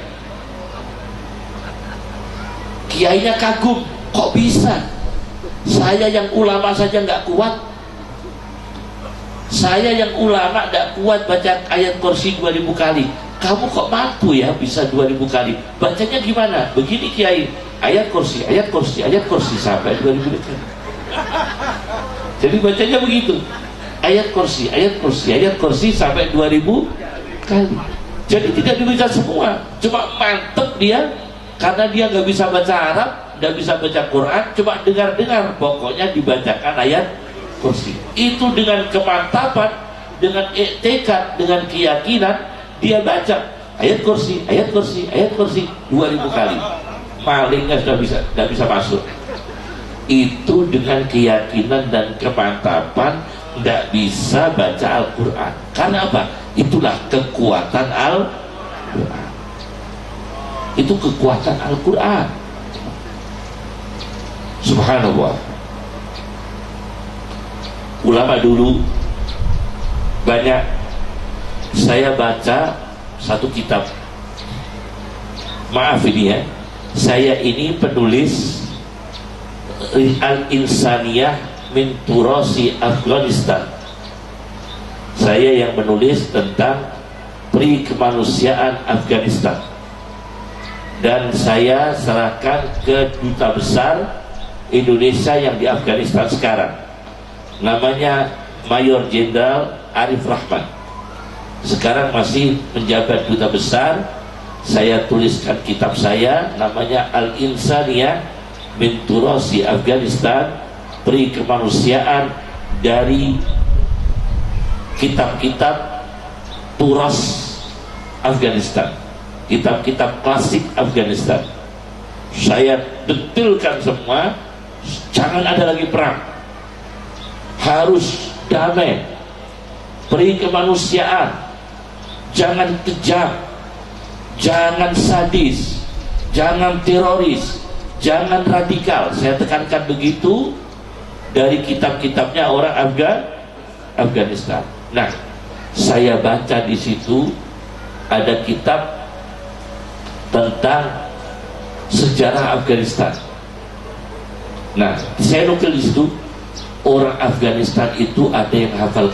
Kiainya kagum, kok bisa? Saya yang ulama saja nggak kuat. Saya yang ulama nggak kuat baca ayat kursi 2000 kali. Kamu kok mampu ya bisa 2000 kali? Bacanya gimana? Begini Kiai, ayat kursi, ayat kursi, ayat kursi sampai 2000 kali. Jadi bacanya begitu. Ayat kursi, ayat kursi, ayat kursi sampai 2000 kali. Jadi tidak dibaca semua, cuma mantep dia karena dia nggak bisa baca Arab, nggak bisa baca Quran, cuma dengar-dengar. Pokoknya dibacakan ayat kursi. Itu dengan kemantapan, dengan tekad, dengan keyakinan dia baca ayat kursi, ayat kursi, ayat kursi 2000 kali. Malingnya sudah bisa, nggak bisa masuk. Itu dengan keyakinan dan kemantapan nggak bisa baca Al-Quran. Karena apa? Itulah kekuatan Al-Quran. Itu kekuatan Al-Quran. Subhanallah. Ulama dulu banyak. Saya baca satu kitab. Maaf ini ya, saya ini penulis Al-Insaniyah min Turasi Afghanistan. Saya yang menulis tentang peri kemanusiaan Afghanistan, dan saya serahkan ke Duta Besar Indonesia yang di Afghanistan sekarang, namanya Mayor Jenderal Arif Rahman. Sekarang masih menjabat Duta Besar. Saya tuliskan kitab saya namanya Al-Insaniyah min Turasi Afghanistan, peri kemanusiaan dari kitab-kitab turas Afghanistan, kitab-kitab klasik Afghanistan. Saya detailkan semua. Jangan ada lagi perang, harus damai, peri kemanusiaan, jangan kejam, jangan sadis, jangan teroris, jangan radikal. Saya tekankan begitu dari kitab-kitabnya orang Afghanistan. Nah, saya baca di situ ada kitab tentang sejarah Afghanistan. Nah, saya nukil di situ, orang Afghanistan itu ada yang hafal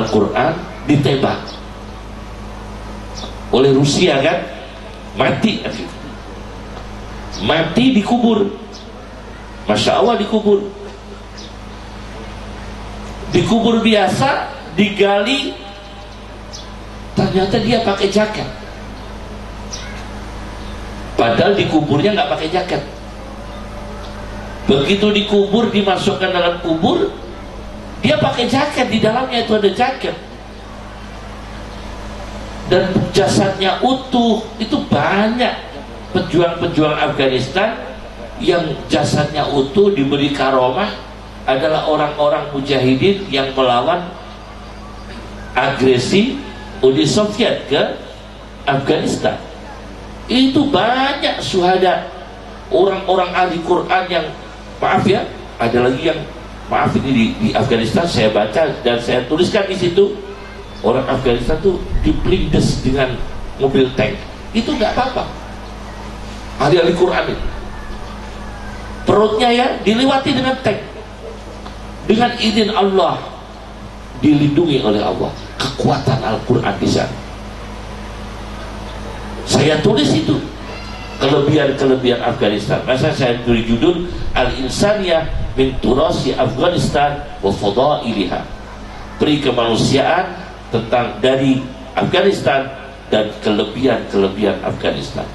Quran ditembak oleh Rusia kan, mati dikubur. Masya Allah, dikubur biasa, digali, ternyata dia pakai jaket, padahal dikuburnya nggak pakai jaket. Begitu dikubur, dimasukkan dalam kubur, dia pakai jaket, di dalamnya itu ada jaket, dan jasadnya utuh. Itu banyak pejuang-pejuang Afghanistan yang jasadnya utuh, diberi karomah, adalah orang-orang mujahidin yang melawan agresi Uni Soviet ke Afghanistan. Itu banyak syuhada, orang-orang ahli Quran yang, maaf ya, ada lagi yang, maaf ini di Afghanistan saya baca dan saya tuliskan di situ, orang Afghanistan tuh diperindes dengan mobil tank. Itu nggak apa-apa, ahli-ahli Quran itu. Perutnya ya dilewati dengan tank, dengan izin Allah, dilindungi oleh Allah. Kekuatan Al-Quran di sana. Saya tulis itu kelebihan-kelebihan Afghanistan. Masa saya beri judul Al-Insaniyah min Turasi Afghanistan wa Fadailiha, peri kemanusiaan tentang dari Afghanistan dan kelebihan-kelebihan Afghanistan.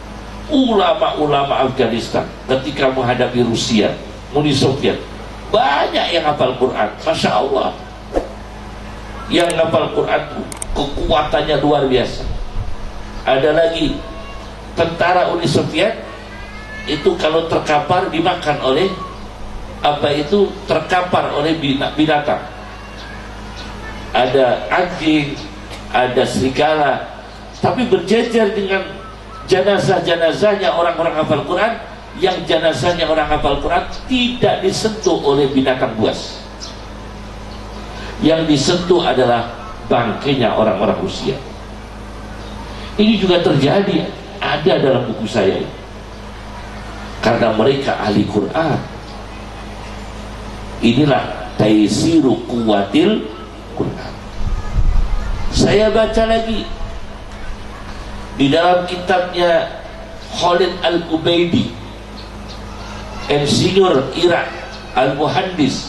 Ulama-ulama Afghanistan ketika menghadapi Rusia, Uni Soviet, banyak yang hafal Quran. Masya Allah, yang hafal Quran kekuatannya luar biasa. Ada lagi tentara Uni Soviet itu kalau terkapar dimakan oleh terkapar oleh binatang. Ada anjing, ada serigala, tapi berjejer dengan jenazah-jenazahnya orang-orang hafal Quran, yang jenazahnya orang hafal Quran tidak disentuh oleh binatang buas. Yang disentuh adalah bangkainya orang-orang Rusia. Ini juga terjadi, ada dalam buku saya. karena mereka ahli Quran. Inilah taisiru kuwatil Quran. Saya baca lagi di dalam kitabnya Khalid Al-Ubaidi, insinyur Irak, Al-Muhandis,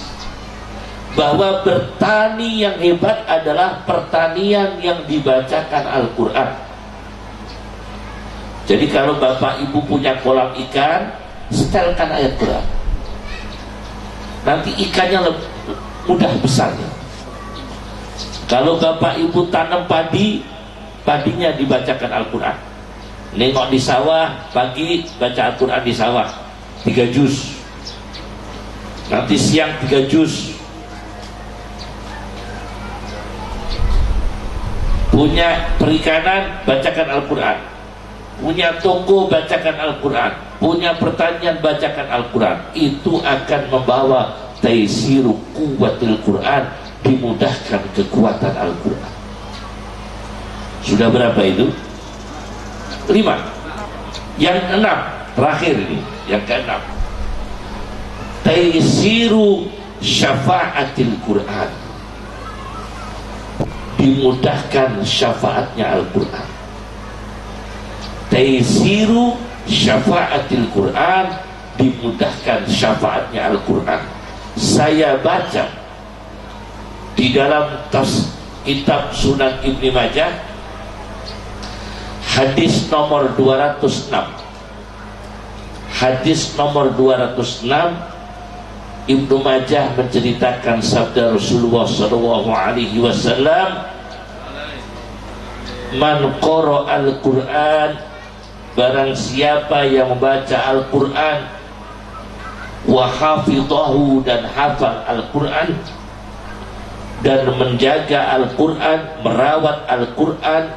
bahwa bertani yang hebat adalah pertanian yang dibacakan Al-Quran. Jadi kalau bapak ibu punya kolam ikan, setelkan ayat Quran, nanti ikannya mudah besarnya. Kalau bapak ibu tanam padi, padinya dibacakan Al-Quran. Nengok di sawah, pagi baca Al-Quran di sawah 3 juz, nanti siang 3 juz. Punya perikanan, bacakan Al-Quran. Punya toko, bacakan Al-Quran. Punya pertanian, bacakan Al-Quran. Itu akan membawa taisiru kuwatil Quran, dimudahkan kekuatan Al-Quran. Sudah berapa itu? 5. Yang 6 terakhir ini, yang ke-6, taisiru syafa'atil Quran, dimudahkan syafaatnya Al-Quran. Taisiru syafa'atil Quran, dimudahkan syafaatnya Al-Quran. Saya baca di dalam kitab Sunan Ibnu Majah, hadis nomor 206. Hadis nomor 206, Ibnu Majah menceritakan sabda Rasulullah sallallahu alaihi wasallam, man qara al-Quran, barang siapa yang membaca Al-Quran, wa hafidhahu, dan hafal Al-Quran, dan menjaga Al-Quran, merawat Al-Quran,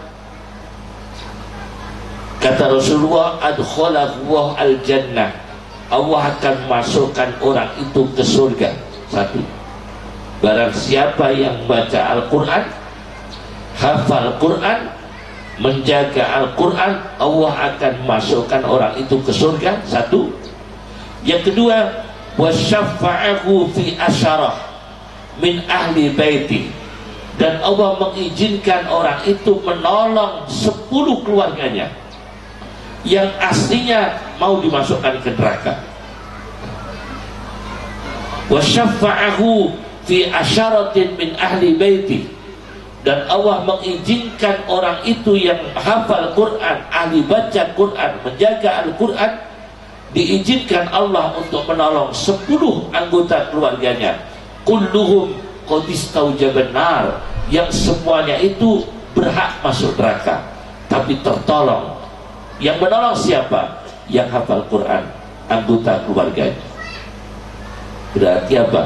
kata Rasulullah, adkhalahu al-jannah, Allah akan masukkan orang itu ke surga. 1. Barang siapa yang baca Al-Quran, hafal Quran, menjaga Al-Quran, Allah akan masukkan orang itu ke surga. 1. Yang kedua, wasyafa'ahu fi asyarah min ahli baiti, dan Allah mengizinkan orang itu menolong 10 keluarganya yang aslinya mau dimasukkan ke neraka. Wasyafa'ahu fi asyaratin min ahli baiti, dan Allah mengizinkan orang itu yang hafal Quran, ahli baca Quran, menjaga Al-Quran, diizinkan Allah untuk menolong 10 anggota keluarganya. Kulluhum qad istaujaban nar, yang semuanya itu berhak masuk neraka, tapi tertolong. Yang menolong siapa? Yang hafal Quran, anggota keluarganya. Berarti apa?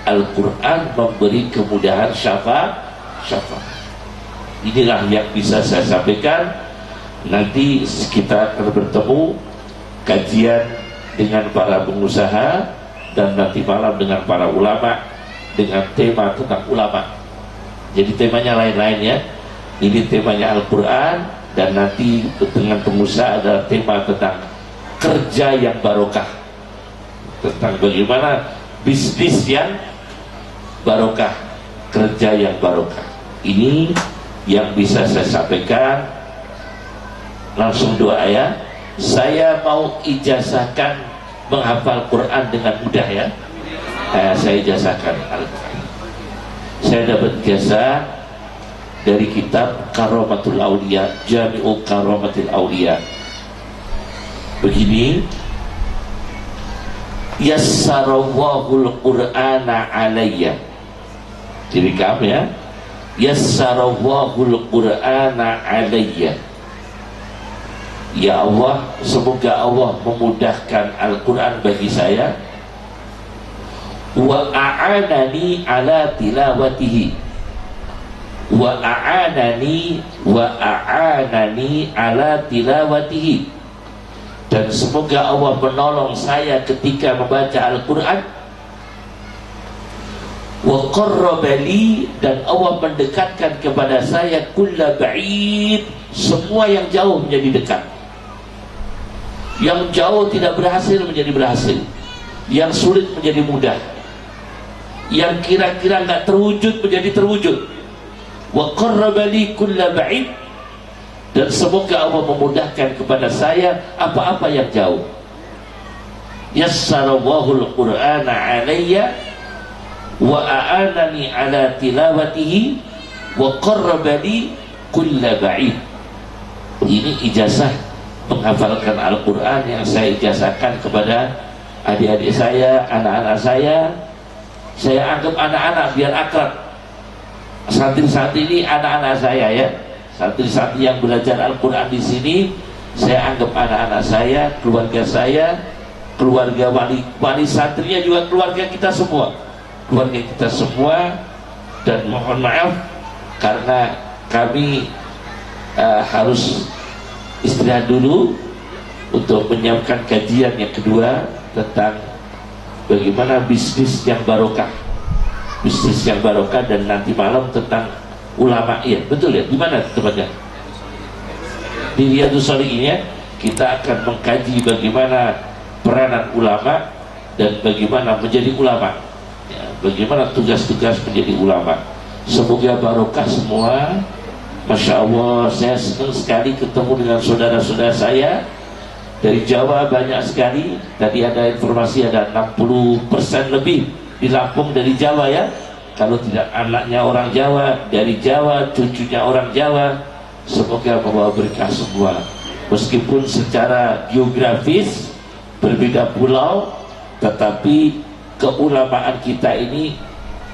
Al-Quran memberi kemudahan syafaat. Inilah yang bisa saya sampaikan. Nanti kita akan bertemu kajian dengan para pengusaha, dan nanti malam dengan para ulama, dengan tema tentang ulama. Jadi temanya lain-lain ya. Ini temanya Al-Quran, dan nanti dengan pengusaha adalah tema tentang kerja yang barokah, tentang bagaimana bisnis yang barokah, kerja yang barokah. Ini yang bisa saya sampaikan. Langsung doa ya. Saya mau ijazahkan menghafal Quran dengan mudah ya. Saya ijazahkan Al-Quran. Saya dapat ijazah dari kitab Karamatul Aulia, Jami'u Karamatul Aulia. Begini, yassarallahul Qur'ana alayya, direkam ya. Yassarallahul Qur'ana alayya, ya Allah, semoga Allah memudahkan Al-Quran bagi saya. Wa a'anani ala tilawatihi, wa a'anani ala tilawatihi, dan semoga Allah menolong saya ketika membaca Al-Quran. Wa qarrabali, dan Allah mendekatkan kepada saya kulla ba'id, semua yang jauh menjadi dekat. Yang jauh tidak berhasil menjadi berhasil, yang sulit menjadi mudah, yang kira-kira nggak terwujud menjadi terwujud. Wa qarraba li kulla ba'id, dan semoga Allah memudahkan kepada saya apa-apa yang jauh. Yassarallahu al-Qur'ana alayya wa a'anani ala tilawatihi wa qarraba li kulla ba'id. Ini ijazah menghafalkan Al-Quran yang saya ijazahkan kepada adik-adik saya, anak-anak saya. Saya anggap anak-anak biar akrab. Santri-santri ini anak-anak saya ya. Santri-santri yang belajar Al-Quran di sini, saya anggap anak-anak saya, keluarga wali santrinya juga keluarga kita semua. Keluarga kita semua. Dan mohon maaf karena kami harus istirahat dulu untuk menyiapkan kajian yang kedua tentang bagaimana bisnis yang barokah. Bisnis yang barokah, dan nanti malam tentang ulama. Iya, betul ya? Di mana tempatnya? Di Riyadhus Shalihin ya. Kita akan mengkaji bagaimana peranan ulama dan bagaimana menjadi ulama. Ya, bagaimana tugas-tugas menjadi ulama. Semoga barokah semua. Masya Allah, saya senang sekali ketemu dengan saudara-saudara saya dari Jawa, banyak sekali. Tadi ada informasi ada 60% lebih di Lampung dari Jawa ya. Kalau tidak anaknya orang Jawa, dari Jawa, cucunya orang Jawa. Semoga membawa berkah semua. Meskipun secara geografis berbeda pulau, tetapi keulamaan kita ini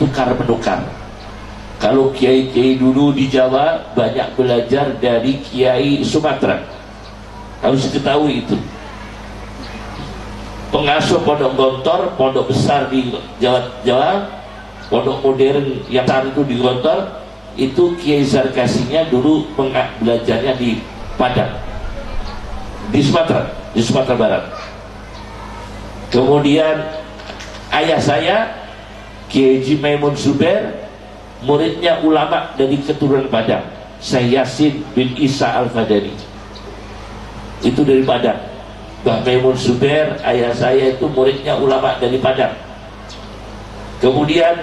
tukar menukar. Kalau kiai-kiai dulu di Jawa banyak belajar dari kiai Sumatera, harus diketahui itu. Pengasuh pondok Gontor, pondok besar di Jawa, pondok modern yang saat itu di Gontor, itu Kiai Zarkasinya dulu belajarnya di Padang, di Sumatera Barat. Kemudian ayah saya Kiai Haji Maimun Zubair, muridnya ulama dari keturunan Padang, Syekh Yasin bin Isa Al-Fadani, itu dari Padang. Mbah Maimun Zubair, ayah saya itu muridnya ulama dari Padang. Kemudian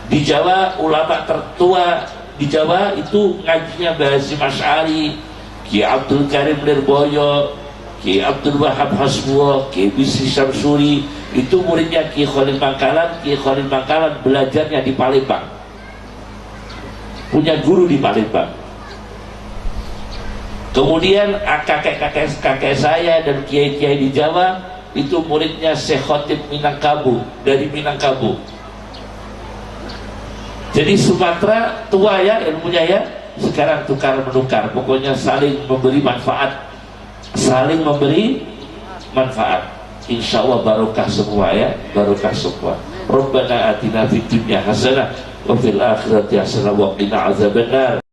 di Jawa, ulama tertua di Jawa itu ngajinya Mbah Hasyim Asy'ari, Ki Abdul Karim Lirboyo, Ki Abdul Wahab Hasbuh, Ki Bisri Syamsuri, itu muridnya Ki Khalil Bangkalan. Ki Khalil Bangkalan belajarnya di Palembang, punya guru di Palembang. Kemudian kakek saya dan kiai-kiai di Jawa itu muridnya Syekh Khotib Minangkabau, dari Minangkabau. Jadi Sumatera tua ya ilmunya ya. Sekarang tukar menukar, pokoknya saling memberi manfaat, saling memberi manfaat. Insya Allah barokah semua ya, barokah semua. Rabbana atina fid dunya hasanah wa fil akhirati hasanah wa qina azabannar.